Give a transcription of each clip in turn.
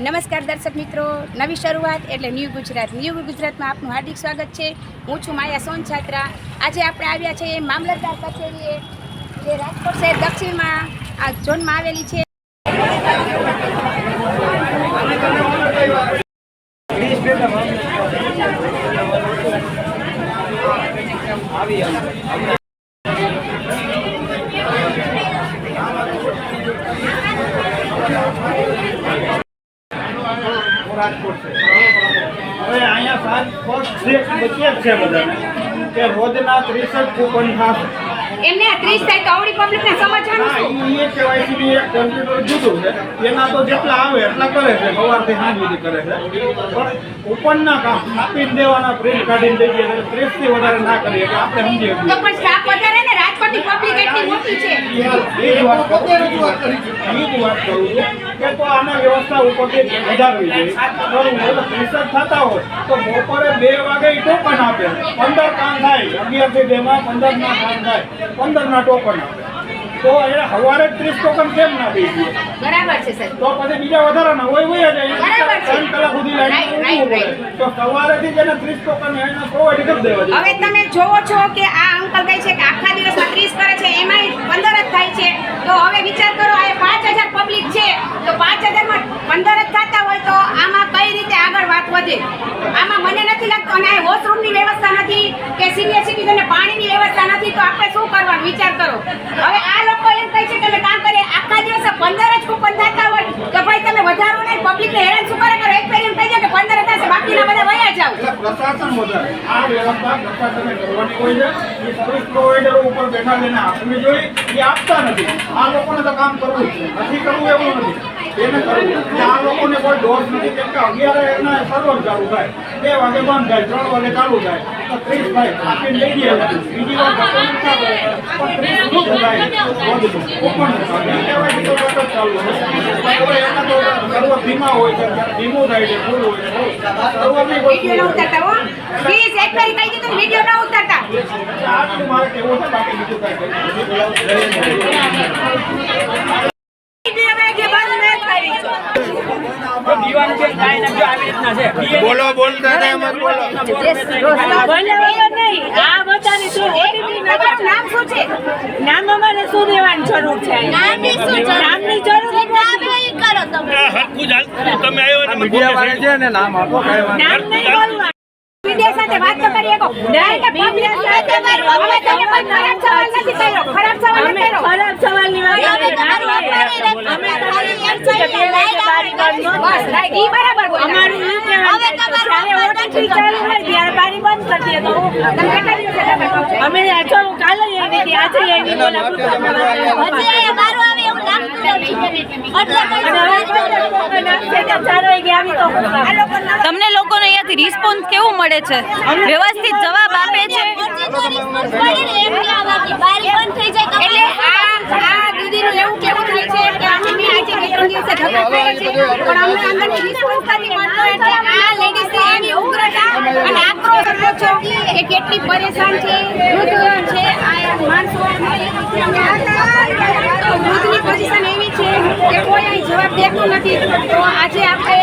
નમસ્કાર દર્શક મિત્રો, નવી શરૂઆત એટલે ન્યૂ ગુજરાતમાં આપનું હાર્દિક સ્વાગત છે। હું છું માયા સોનછાત્રા। આજે આપણે આવ્યા છીએ મામલતદાર કચેરીએ, જે રાજકોટ શહેર દક્ષિણમાં આ ઝોનમાં આવેલી છે। રાજકોટ છે હવે અહીંયા સાત ફર્સ્ટ બચે છે બધાને કે રોજના 30 કૂપન થશે એમને 30 થાય તો આવડી પબ્લિકને સમજવાનું શું? એ કેવાયસી એક કોમ્પ્યુટર જુદું છે, એના તો જેટલા આવે એટલા કરે છે, સવારથી સાંજ સુધી કરે છે, પણ કૂપનના કામ આપી દેવાના પ્રિન્ટ કાઢીને દઈએ 30 થી વધારે ના કરીએ કે આપણે સમજીએ તો પણ સ્ટાફ વધારે ને, રાજકોટની પબ્લિક એટલી મોટી છે। એ જ વાત કરું છું કે તો આના વ્યવસ્થા ઉપરથી વધારવી જોઈએ। બરોબર, 30 થતા હોય તો બપોરે 2 વાગે ટોકન આપે, 15 કામ થાય, 11 થી 2 માં 15 ના કામ થાય, 15 ના ટોકન આપે, તો એ સવારે 30 ટોકન કેમ ના દઈ દે? બરાબર છે સર। તો પછી બીજા વધારાના હોય જાય, 3 કલાક સુધી લાઈન તો સવારેથી જેને 30 ટોકન એને પ્રોવાઈડ કરી દેવા જોઈએ। હવે તમે જોવો છો કે આ અંકલ કહે છે કે આખા દિવસમાં 30 કરે છે, એમાંય 15 જ થાય છે, તો હવે વિચાર કરો આ 5000 પબ્લિક છે, તો 5000 માં 15 જ થતા હોય તો આમાં કઈ રીતે આગળ વાત વધે? આમાં મને નથી લાગતું, અને વોશરૂમની વ્યવસ્થા નથી કે સિનિયર સિટીઝનને પાણીની વ્યવસ્થા નથી, તો આપણે શું કરવાનું વિચાર કરો। હવે આ લોકો એમ કહે છે કે અમે કામ કરીએ, આખા દિવસે 15 જ કૂપન થતા હોય તો ભાઈ તમે વધારો ને, પબ્લિકને હેરાન શું કરો? એક ફેર એમ કહી દો કે 15 થશે, બાકીના બધા વયા જાવ। પ્રશાસન વધારે આ વ્યવસ્થા પ્રશાસને કરવાની હોય છે, એ સર્વિસ પ્રોવાઈડરો ઉપર બેઠા લઈને આપવી જોઈએ, એ આપતા નથી। આ લોકોને તો કામ કરવું છે, નથી કરવું એવું નથી, એને કરવું। આ લોકોને કોઈ દોષ નથી, કેમ કે 11 એના સર્વર ચાલુ થાય, 2 વાગે બંધ થાય, 3 વાગે ચાલુ થાય, તો 30 થાય આપીને લઈ દઈએ। બીજી વાર પણ 30 થાય ઓપન કહેવાય તો ચાલુ હોય, એના તો સર્વર ધીમા હોય છે, ધીમું થાય છે, ફૂલ હોય છે, સર્વરની વિડિયો ન ઉતારતા હો, પ્લીઝ એક ફેરી કહી દીધું વિડિયો ન ઉતારતા। આ મારે કેવું છે, બાકી બીજું કાંઈ બોલો બોલતા નહીં બોલો નહીં આ બધાની શું નામ શું છે? નામ અમારે શું દેવાની જરૂર છે? નામની જરૂર કરો તમે મીડિયા વાળે છે ને નામ આપો નામ નહીં બોલવાનું। મીડિયા સાથે વાત તો કરી શકો, મીડિયા સાથે હવે તમે પણ ખરાબ સવાલ નથી કર્યો, ખરાબ સવાલ નથી કર્યો, ખરાબ સવાલની વાત અમે બસ રાઈટ, ઈ બરાબર બોલ્યા। અમારું ઈ કહેવાનું જ્યારે ઓટીપી ચાલુ હોય ત્યારે બારી બંધ કરી દે, તો તમે કેટલા દિવસે દાખલ કરશો? અમે જો કાલે એની હતી, આજે એની બોલાવું તમને લોકોને અહીંયાથી રિસ્પોન્સ કેવું મળે છે? વ્યવસ્થિત જવાબ આપે છે? એટલે આ દીદીનું એવું કેવું થાય છે કે અમે બી આજે 2-3 દિવસે ધક્કો ખાઈએ છીએ, પણ અમને અંદરથી રિસ્પોન્સ નથી મળતો, એટલે આ લેડીઝે એવી ઉગ્રતા અને આક્રોશ આપો છો કે કેટલી પરેશાન છે, વૃદ્ધ છે, આ માણસો તો વૃદ્ધની પોઝિશન એવી છે કે કોઈ અહીં જવાબ દેતું નથી। તો આજે આપણે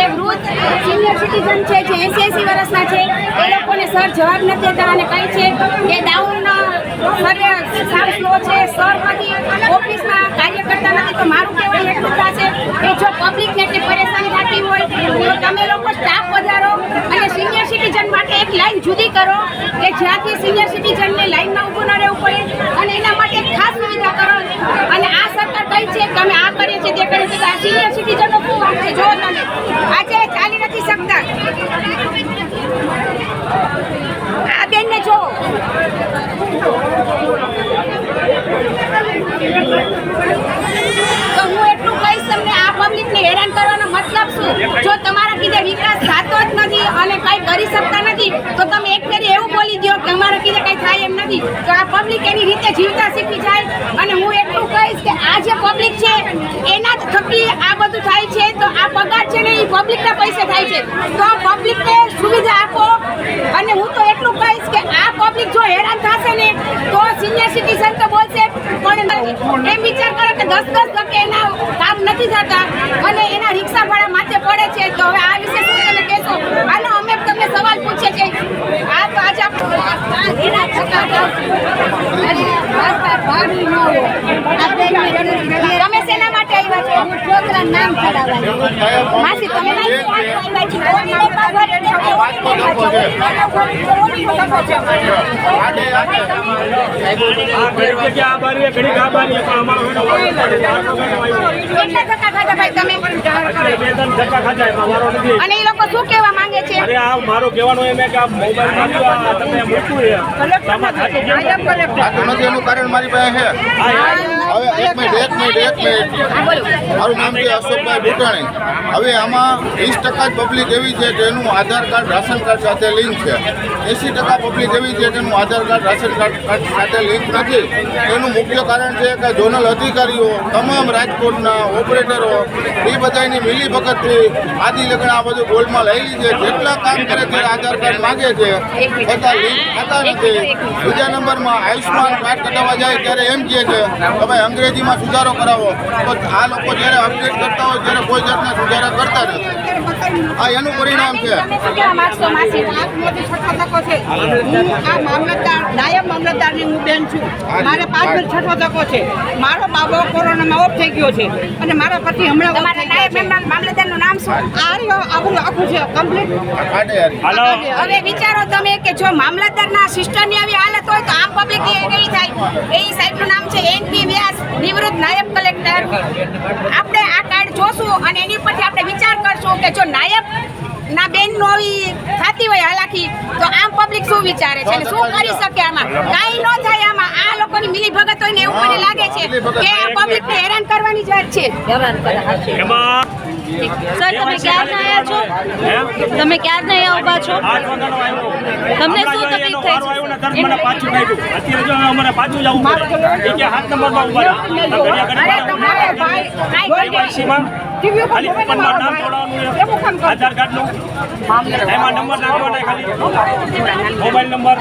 એ વૃદ્ધ સિનિયર સિટીઝન છે જે 80 વર્ષના છે, એ લોકોને સર જવાબ નથી દેતા અને કહે છે કે ડાઉન સર સાવ સ્લો છે, સર નથી ઓફિસમાં કાર્ય કરતા નથી। તો મારું કહેવાનું એટલું થશે કે જો પબ્લિકને એટલી પરેશાની થતી હોય તો તમે લોકો સ્ટાફ વધારો અને સિનિયર સિટીઝન માટે એક લાઈન જુદી કરો કે જ્યાંથી સિનિયર સિટીઝનને લાઈનમાં ઊભું ન રહેવું પડે, અને એના માટે એક ખાસ સુવિધા કરો। અને આ સરકાર કઈ છે કે અમે આ કરીએ છીએ, તે કરીએ છીએ, આ સિનિયર સિટીઝનનો શું વાંક છે? જો તમે આજે ચાલી નથી શકતા, આ બેનને જો તો હું એટલું કહીશ તમને, આ પબ્લિકને હેરાન કરવાનો મતલબ શું? જો તમારા કીધે વિકાસ થતો જ નથી અને કંઈ કરી શકતા નથી, તો તમે એક ફેરી એવું બોલી દો કે અમારા કીધે કંઈ થાય એમ નથી, તો આ પબ્લિક એની રીતે જીવતા શીખી જાય। અને હું એટલું કહીશ કે આ જે પબ્લિક છે એના થકી આ બધું થાય છે, તો આ પગાર છે ને એ પબ્લિકના પૈસે થાય છે, તો પબ્લિકને સુવિધા આપો। અને હું તો એટલું કહીશ કે આ પબ્લિક જો હેરાન થશે ને તો સિનિયર સિટીઝન તો બોલશે પડે નથી. એમ વિચાર કરો કે 10-10 ધક્કે એના કામ નથી થતા અને એના રિક્ષા ભાડા માથે પડે છે. તો હવે આ વિશે શું તમે કહેશો? આનો અમે તમને સવાલ પૂછીએ છીએ. આ તો આજે તમે શેના માટે આવ્યા છો? છોકરાનું નામ ખરાબ માસી તમે અને એ લોકો શું કહેવા માંગે છે? અરે આ મારું કહેવાનું એમ કે આ મોબાઈલમાં તમે મૂકવું નથી એનું કારણ મારી પાસે છે. હવે એક મિનિટ મારું નામ છે અશોકભાઈ ભૂટાણી. હવે આમાં 20% જ પબ્લિક એવી છે કે એનું આધાર કાર્ડ રાશન કાર્ડ સાથે લિંક છે. 80% પબ્લિક એવી છે કે એનું આધાર કાર્ડ રાશન કાર્ડ સાથે લિંક નથી. એનું મુખ્ય કારણ છે કે ઝોનલ અધિકારીઓ તમામ રાજકોટના ઓપરેટરો એ બધાની મિલીભગતથી આદિ લગ્ન આ બધું ગોલમાં લઈ છે. જેટલા કામ કરે ત્યારે આધાર કાર્ડ માગે છે, બધા લિંક થતા નથી. બીજા નંબરમાં આયુષ્માન કાર્ડ કઢાવવા જાય ત્યારે એમ કહે છે કે ભાઈ અંગ્રેજીમાં સુધારો કરાવો. તો આ લોકો જ્યારે અપડેટ કરતા હોય ત્યારે કોઈ જાતના સુધારા કરતા નથી. આ એનું પરિણામ છે. તમે શું કહેવા માંગશો માસી? આ મામલતદાર નાયબ મામલતદારની હું બેન છું. મારે 5 છઠ્ઠો તકો છે. મારો બાબો કોરોનામાં ઓફ થઈ ગયો છે અને મારા પતિ હમણાં off તમારા થઈ ગયા છે. નાયબ મામલતદારનું નામ શું? આ રહ્યો આખું છે કમ્પ્લીટ. હાલો હવે વિચારો તમે કે જો મામલતદારના સિસ્ટરની આવી હાલત હોય તો આમ પબ્લિક કેવી થાય? એ સાહેબનું નામ છે એનપી વ્યાસ, નિવૃત્ત નાયબ કલેક્ટર. આપણે આ કાર્ડ જોશું અને એની ઉપરથી આપણે વિચાર કરશું કે જો નાયબ ના બેન નો આવી થતી હોય હાલાકી તો આમ પબ્લિક શું વિચારે છે અને શું કરી શકે? આમાં કાંઈ ન થાય. આમાં આ લોકોની મિલીભગત હોય ને એવું મને લાગે છે કે આ પબ્લિકને હેરાન કરવાની જ વાત છે. એમાં સર તમે ક્યારના આવ્યા છો? તમે ક્યારના અહીંયા ઊભા છો? 8 વાગ્યાનો આવ્યો. તમને શું તકલીફ થઈ છે? મને પાછું કાઢ્યું. અત્યારે જો અમારે પાછું જવું પડે. એ કે 7 નંબરમાં ઉભા રહો. અરે તમારે ભાઈ કાંઈ KYC-માં ખાલી કૂપનમાં નામ જોડાવવાનું છે. આધાર કાર્ડનું એમાં નંબર નાખવાના ખાલી મોબાઈલ નંબર.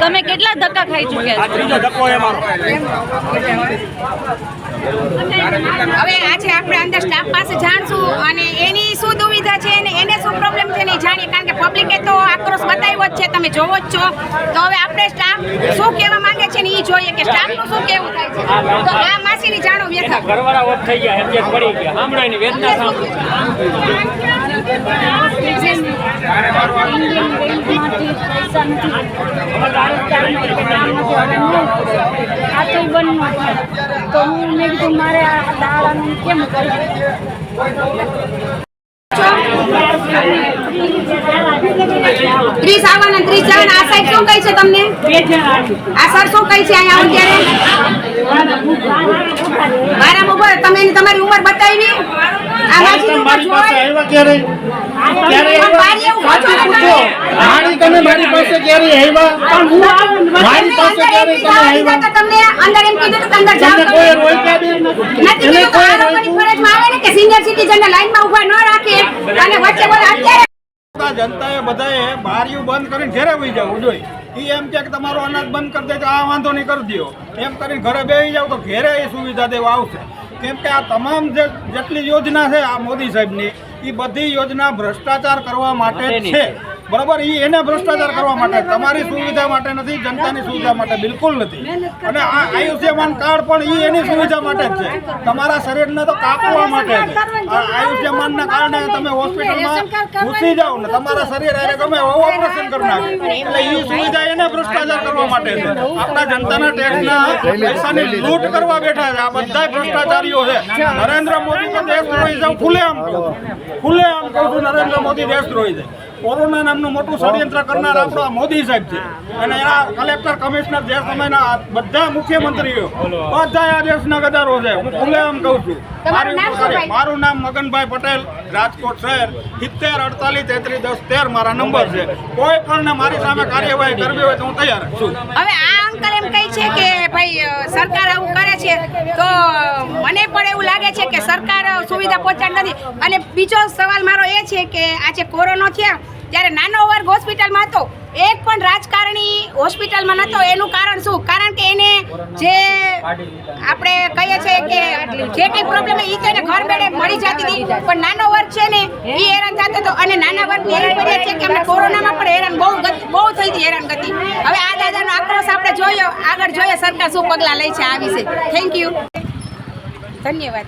તમે કેટલા ધક્કા ખાઈ ચૂક્યા આ ત્રીજો ધક્કો એ મારો. હવે આજે આપણે અંદર સ્ટાફ પાસે જાણશું અને એની શું દુવિધા છે અને એને શું પ્રોબ્લેમ છે નહીં જાણીએ. કારણ કે પબ્લિકે તો આક્રોશ બતાવ્યો જ છે, તમે જોવો જ છો. તો હવે આપણે સ્ટાફ શું કહેવા માંગે છે ને એ જોઈએ કે સ્ટાફનું શું કહેવું થાય છે. તો આ માસીની જાણો વ્યથા. ઘરવાળા ઓફ થઈ ગયા, એડજસ્ટ પડી ગયા. સાંભળો એની વેદના સાંભળો. તો હું મેં કીધું મારે આ દાડાનું કેમ કરું? 30 આવવાના 30 જવાના. આ સાહેબ શું કહે છે તમને? આ સર શું કહે છે અહીંયા અત્યારે? બારામ ઉભો તમે તમારી ઉંમર બતાવી. આ મારી ઉંમર જોઈ. બારી એવું પૂછો ને તમે. તમે મારી પાસે ક્યારે આવ્યા? મારી પાસે ક્યારે તમે આવ્યા? તમને અંદર એમ કીધું કે અંદર જાઓ. કોઈ રોક્યા બી નથી કીધું તો આ લોકોની ફરજમાં આવે ને કે સિનિયર સિટીઝનને લાઈનમાં ઊભા ન રાખે અને વચ્ચે બોલે અત્યારે જનતાએ બધાએ બારીઓ બંધ કરીને ઘરે વહી જવું જોઈએ. એ એમ કે તમારો અનાજ બંધ કરી દે તો આ વાંધો નહીં કરી દો એમ કરીને ઘરે બેસી જાવ તો ઘરે એ સુવિધા દેવા આવશે. કેમ કે આ તમામ જેટલી યોજના છે આ મોદી સાહેબની એ બધી યોજના ભ્રષ્ટાચાર કરવા માટે છે. બરાબર, એને ભ્રષ્ટાચાર કરવા માટે, તમારી સુવિધા માટે નથી, જનતાની સુવિધા માટે બિલકુલ નથી. અને આ આયુષ્યમાન કાર્ડ પણ એની સુવિધા માટે જ છે, તમારા શરીરને તો કાપવા માટે છે. આ આયુષ્યમાનના કારણે તમે હોસ્પિટલમાં ઘૂસી જાઓ ને તમારા શરીર અરે ગમે ઓપરેશન કરી નાખે. એટલે એ સુવિધા એને ભ્રષ્ટાચાર કરવા માટે છે. આપણા જનતાના ટેક્સના પૈસાની લૂંટ કરવા બેઠા છે આ બધા ભ્રષ્ટાચારીઓ છે. નરેન્દ્ર મોદી તો દેશદ્રોહી છે. ખુલ્લેઆમ કહું છું, નરેન્દ્ર મોદી દેશદ્રોહી છે. કોરોના નામનું મોટું ષડયંત્ર કરનાર આપણો મોદી સાહેબ છે અને આ કલેક્ટર કમિશનર જે સમયના બધા મુખ્યમંત્રીઓ બધા આ દેશના ગદારો છે. હું ખુલ્લેઆમ કહું છું. મારું નામ મગનભાઈ પટેલ, રાજકોટ શહેર 70 48 33 10 13 મારા નંબર છે. કોઈ પણ મારી સામે કાર્યવાહી કરવી હોય તો હું તૈયાર છું. હવે આ અંકલ એમ કહે છે કે ભાઈ સરકાર આવું કરે છે તો મને પણ એવું લાગે છે કે સરકાર સુવિધા પહોંચાડતી નથી. અને બીજો સવાલ મારો એ છે કે આજે કોરોના થયા જ્યારે નાનો વર્ગ હોસ્પિટલમાં હતો, એક પણ રાજકારણી હોસ્પિટલમાં નહોતો. એનું કારણ શું? કારણ કે એને જે આપણે કહીએ છીએ કે જે કંઈ પ્રોબ્લેમ એ તો એને ઘર બેઠે મળી જતી હતી, પણ નાનો વર્ગ છે ને એ હેરાન થતો હતો. અને નાના વર્ગની એવી ફરિયાદ છે કે અમને કોરોનામાં પણ હેરાન બહુ થઈ હતી હેરાનગતિ. હવે આ દાદાનો આક્રોશ આપણે જોયો, આગળ જોઈએ સરકાર શું પગલાં લે છે આ વિશે. થેન્ક યુ, ધન્યવાદ.